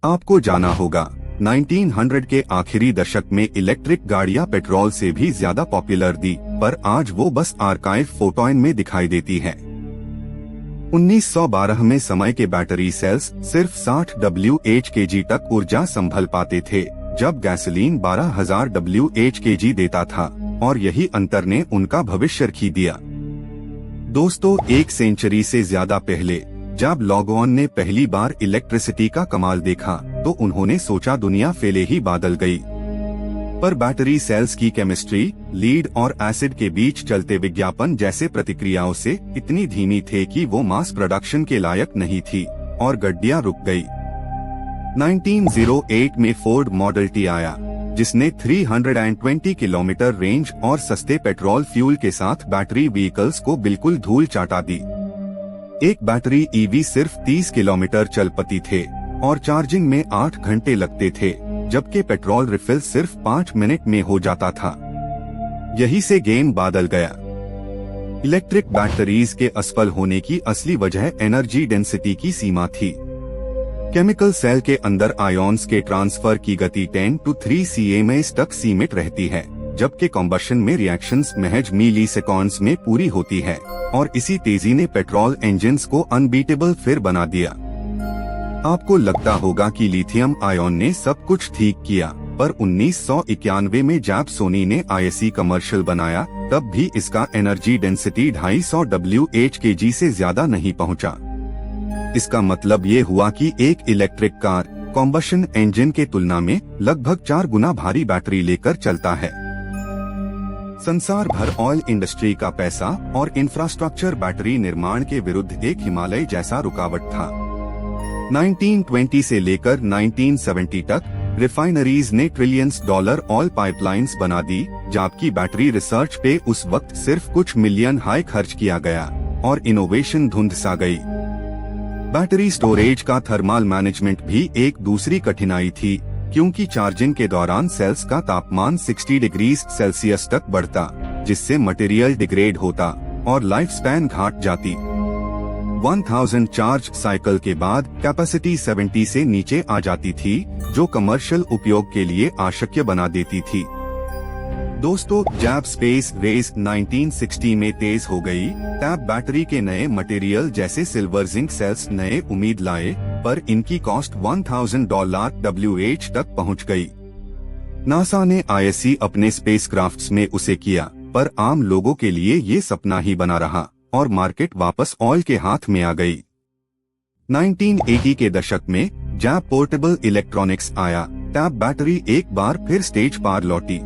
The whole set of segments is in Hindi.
आपको जाना होगा 1900 के आखिरी दशक में इलेक्ट्रिक गाड़ियां पेट्रोल से भी ज्यादा पॉपुलर थी, पर आज वो बस आर्काइव फोटोइन में दिखाई देती है। 1912 में समय के बैटरी सेल्स सिर्फ 60 Wh/kg तक ऊर्जा संभल पाते थे, जब गैसोलीन 12,000 Wh/kg देता था, और यही अंतर ने उनका भविष्य रख दिया। दोस्तों, एक सेंचुरी से ज्यादा पहले जब लोगों ने पहली बार इलेक्ट्रिसिटी का कमाल देखा तो उन्होंने सोचा दुनिया फैले ही बादल गई। पर बैटरी सेल्स की केमिस्ट्री लीड और एसिड के बीच चलते विज्ञापन जैसे प्रतिक्रियाओं से इतनी धीमी थे कि वो मास प्रोडक्शन के लायक नहीं थी और गड्डियां रुक गई। 1908 में फोर्ड मॉडल टी आया, जिसने 320 किलोमीटर रेंज और सस्ते पेट्रोल फ्यूल के साथ बैटरी व्हीकल्स को बिल्कुल धूल चाटा दी। एक बैटरी ईवी सिर्फ 30 किलोमीटर चल पाती थे और चार्जिंग में 8 घंटे लगते थे, जबकि पेट्रोल रिफिल सिर्फ 5 मिनट में हो जाता था। यही से गेम बदल गया। इलेक्ट्रिक बैटरीज के असफल होने की असली वजह एनर्जी डेंसिटी की सीमा थी। केमिकल सेल के अंदर आयोन्स के ट्रांसफर की गति 10 to 3 cm तक सीमित रहती है, जबकि कॉम्बशन में रिएक्शंस महज मिलीसेकंड्स में पूरी होती है, और इसी तेजी ने पेट्रोल इंजन्स को अनबीटेबल फिर बना दिया। आपको लगता होगा कि लिथियम आयन ने सब कुछ ठीक किया, पर 1991 में जब सोनी ने ISE कमर्शियल बनाया, तब भी इसका एनर्जी डेंसिटी 250 Wh/kg से ज्यादा नहीं पहुंचा। इसका मतलब ये हुआ कि एक इलेक्ट्रिक कार कॉम्बशन इंजन के तुलना में लगभग 4 गुना भारी बैटरी लेकर चलता है। संसार भर ऑयल इंडस्ट्री का पैसा और इंफ्रास्ट्रक्चर बैटरी निर्माण के विरुद्ध एक हिमालय जैसा रुकावट था। 1920 से लेकर 1970 तक रिफाइनरीज ने ट्रिलियंस डॉलर ऑयल पाइपलाइंस बना दी, जबकि बैटरी रिसर्च पे उस वक्त सिर्फ कुछ मिलियन हाई खर्च किया गया और इनोवेशन धुंध सा गई। बैटरी स्टोरेज का थर्मल मैनेजमेंट भी एक दूसरी कठिनाई थी, क्योंकि चार्जिंग के दौरान सेल्स का तापमान 60 डिग्री सेल्सियस तक बढ़ता, जिससे मटेरियल डिग्रेड होता और लाइफ स्पैन घट जाती। 1000 चार्ज साइकिल के बाद कैपेसिटी 70 से नीचे आ जाती थी, जो कमर्शियल उपयोग के लिए अशक्य बना देती थी। दोस्तों, जब स्पेस रेस 1960 में तेज हो गई, तब बैटरी के नए मटेरियल जैसे सिल्वर जिंक सेल्स नए उम्मीद लाए, पर इनकी कॉस्ट $1000 Wh तक पहुंच गई। नासा ने ISE अपने स्पेसक्राफ्ट्स में उसे किया, पर आम लोगों के लिए ये सपना ही बना रहा और मार्केट वापस ऑयल के हाथ में आ गई। 1980 के दशक में जब पोर्टेबल इलेक्ट्रॉनिक्स आया, तब बैटरी एक बार फिर स्टेज पार लौटी,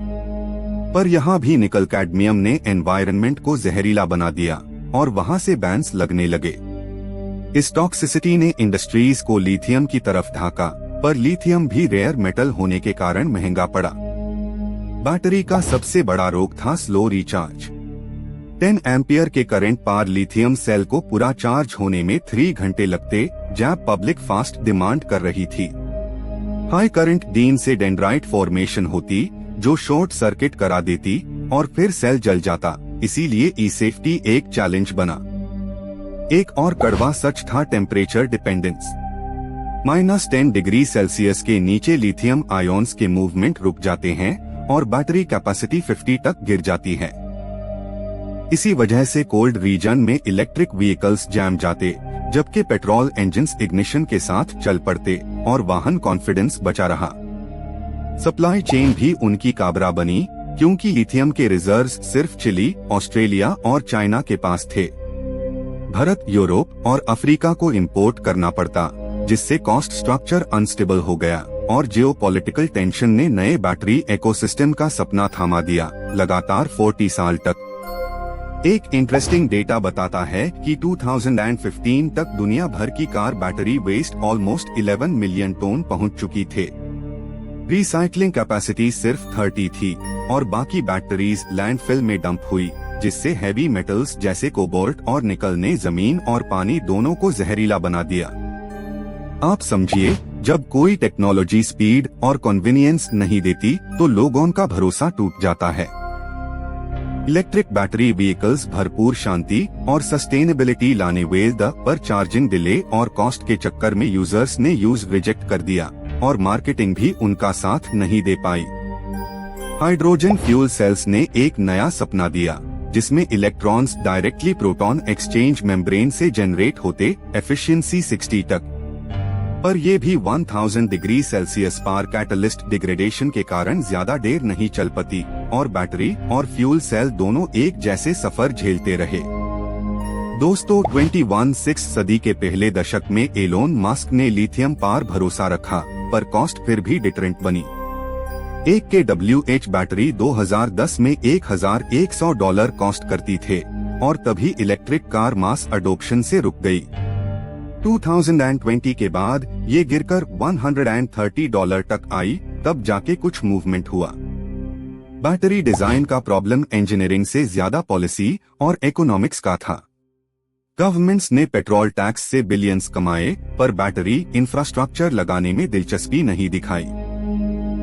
पर यहाँ भी निकल कैडमियम ने एनवायरनमेंट को जहरीला बना दिया और वहाँ से बैन्स लगने लगे। इस टॉक्सिसिटी ने इंडस्ट्रीज को लिथियम की तरफ ढाका, पर लिथियम भी रेयर मेटल होने के कारण महंगा पड़ा। बैटरी का सबसे बड़ा रोग था स्लो रिचार्ज। 10 एम्पियर के करंट पार लिथियम सेल को पूरा चार्ज होने में 3 घंटे लगते, जब पब्लिक फास्ट डिमांड कर रही थी। हाई करंट डीन से डेंड्राइट फॉर्मेशन होती, जो शॉर्ट सर्किट करा देती और फिर सेल जल जाता, इसीलिए ई सेफ्टी एक चैलेंज बना। एक और कड़वा सच था टेम्परेचर डिपेंडेंस। -10 डिग्री सेल्सियस के नीचे लिथियम आयोन्स के मूवमेंट रुक जाते हैं और बैटरी कैपेसिटी 50 तक गिर जाती है। इसी वजह से कोल्ड रीजन में इलेक्ट्रिक व्हीकल्स जैम जाते, जबकि पेट्रोल इंजन्स इग्निशन के साथ चल पड़ते और वाहन कॉन्फिडेंस बचा रहा। सप्लाई चेन भी उनकी काबरा बनी, क्योंकि लिथियम के रिजर्व्स सिर्फ चिली, ऑस्ट्रेलिया और चाइना के पास थे। भारत, यूरोप और अफ्रीका को इंपोर्ट करना पड़ता, जिससे कॉस्ट स्ट्रक्चर अनस्टेबल हो गया और जियोपॉलिटिकल टेंशन ने नए बैटरी इकोसिस्टम का सपना थामा दिया, लगातार 40 साल तक। एक इंटरेस्टिंग डेटा बताता है कि 2015 तक दुनिया भर की car battery waste almost 11 million ton पहुंच चुकी थे। रिसाइकलिंग कैपेसिटी सिर्फ 30 थी और बाकी बैटरीज लैंडफिल में डंप हुई, जिससे हैवी मेटल्स जैसे कोबाल्ट और निकल ने जमीन और पानी दोनों को जहरीला बना दिया। आप समझिए, जब कोई टेक्नोलॉजी स्पीड और कन्वीनियंस नहीं देती तो लोगों का भरोसा टूट जाता है। इलेक्ट्रिक बैटरी व्हीकल्स भरपूर शांति और सस्टेनेबिलिटी लाने वाले, पर चार्जिंग डिले और कॉस्ट के चक्कर में यूजर्स ने यूज रिजेक्ट कर दिया। और मार्केटिंग भी उनका साथ नहीं दे पाई। हाइड्रोजन फ्यूल सेल्स ने एक नया सपना दिया, जिसमें electrons directly proton exchange membrane से जनरेट होते, एफिशिएंसी 60 तक। पर ये भी 1000 डिग्री सेल्सियस पार कैटलिस्ट डिग्रेडेशन के कारण ज्यादा देर नहीं चल पाती और बैटरी और फ्यूल सेल दोनों एक जैसे सफर झेलते रहे। दोस्तों, 21वीं सदी के पहले दशक में एलोन मस्क ने लिथियम पर भरोसा रखा, पर कॉस्ट फिर भी डिटरेंट बनी। एक kWh बैटरी 2010 में $1100 कॉस्ट करती थे और तभी इलेक्ट्रिक कार मास अडोप्शन से रुक गई। 2020 के बाद ये गिरकर $130 तक आई, तब जाके कुछ मूवमेंट हुआ। बैटरी डिजाइन का प्रॉब्लम इंजीनियरिंग से ज्यादा पॉलिसी और इकोनॉमिक्स का था। गवर्नमेंट्स ने पेट्रोल टैक्स से बिलियंस कमाए, पर बैटरी इंफ्रास्ट्रक्चर लगाने में दिलचस्पी नहीं दिखाई।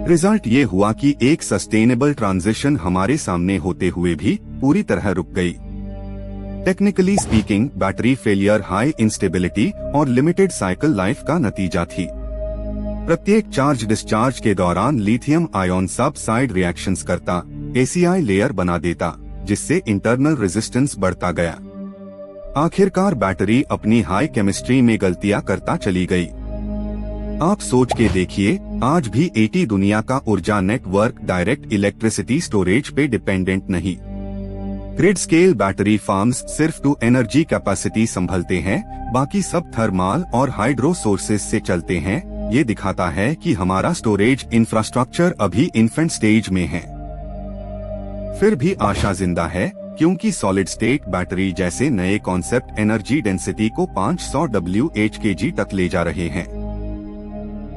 रिजल्ट ये हुआ कि एक सस्टेनेबल ट्रांजिशन हमारे सामने होते हुए भी पूरी तरह रुक गई। Technically speaking, battery failure high instability और लिमिटेड साइकिल लाइफ का नतीजा थी। प्रत्येक चार्ज डिस्चार्ज के दौरान लिथियम आयन सब साइड रिएक्शंस करता, ACI लेयर बना देता, जिससे इंटरनल रेजिस्टेंस बढ़ता गया। आखिरकार बैटरी अपनी हाई केमिस्ट्री में गलतियां करता चली गई। आप सोच के देखिए, आज भी 80 दुनिया का ऊर्जा नेटवर्क डायरेक्ट इलेक्ट्रिसिटी स्टोरेज पे डिपेंडेंट नहीं। ग्रिड स्केल बैटरी फार्म्स सिर्फ टू एनर्जी कैपेसिटी संभलते हैं, बाकी सब थर्मल और हाइड्रो सोर्सेज से चलते हैं। ये दिखाता है कि हमारा स्टोरेज इंफ्रास्ट्रक्चर अभी इन्फेंट स्टेज में है। फिर भी आशा जिंदा है, क्योंकि सॉलिड स्टेट बैटरी जैसे नए कॉन्सेप्ट एनर्जी डेंसिटी को 500 Wh/kg तक ले जा रहे हैं।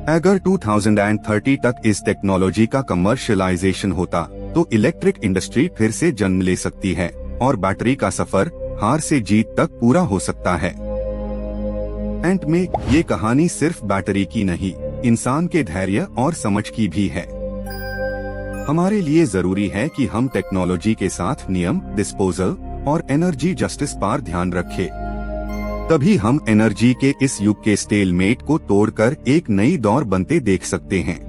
अगर 2030 तक इस टेक्नोलॉजी का कमर्शियलाइजेशन होता तो इलेक्ट्रिक इंडस्ट्री फिर से जन्म ले सकती है और बैटरी का सफर हार से जीत तक पूरा हो सकता है। एंड में ये कहानी सिर्फ बैटरी की नहीं, इंसान के धैर्य और समझ की भी है। हमारे लिए जरूरी है कि हम टेक्नोलॉजी के साथ नियम, डिस्पोजल और एनर्जी जस्टिस पर ध्यान रखें। तभी हम एनर्जी के इस युग के स्टेलमेट को तोड़कर एक नई दौर बनते देख सकते हैं।